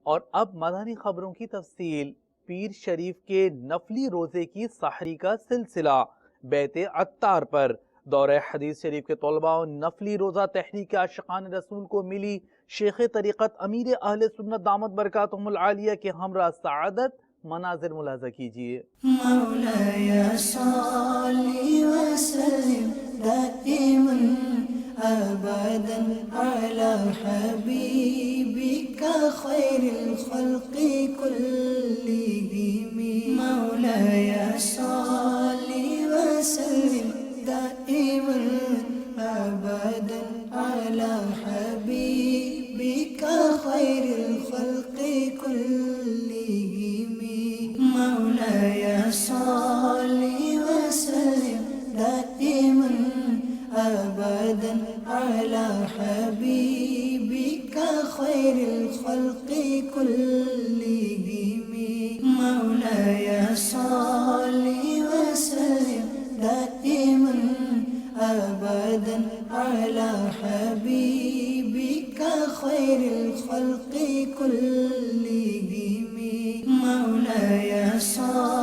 اور اب مدنی خبروں کی تفصیل۔ پیر شریف کے نفلی روزے کی سحری کا سلسلہ بیت عطار پر۔ دورہ حدیث شریف کے طلباء و نفلی روزہ تحریک عاشقان رسول کو ملی شیخ طریقت امیر اہل سنت دامت برکاتہم العالیہ کے ہمراہ سعادت۔ مناظر ملاحظہ کیجئے۔ مولاي صل وسلم دائما أبدا على حبيبك خير الخلق كلهم. مولاي صل وسلم دائما أبدا على حبيبك خير الخلق كلهم. مولاي صل وسلم دائما أبدا على حبيبك خير الخلق كلهم. مولاي صل وسلم دائما أبدا على حبيبك خير الخلق كلهم. مولاي صل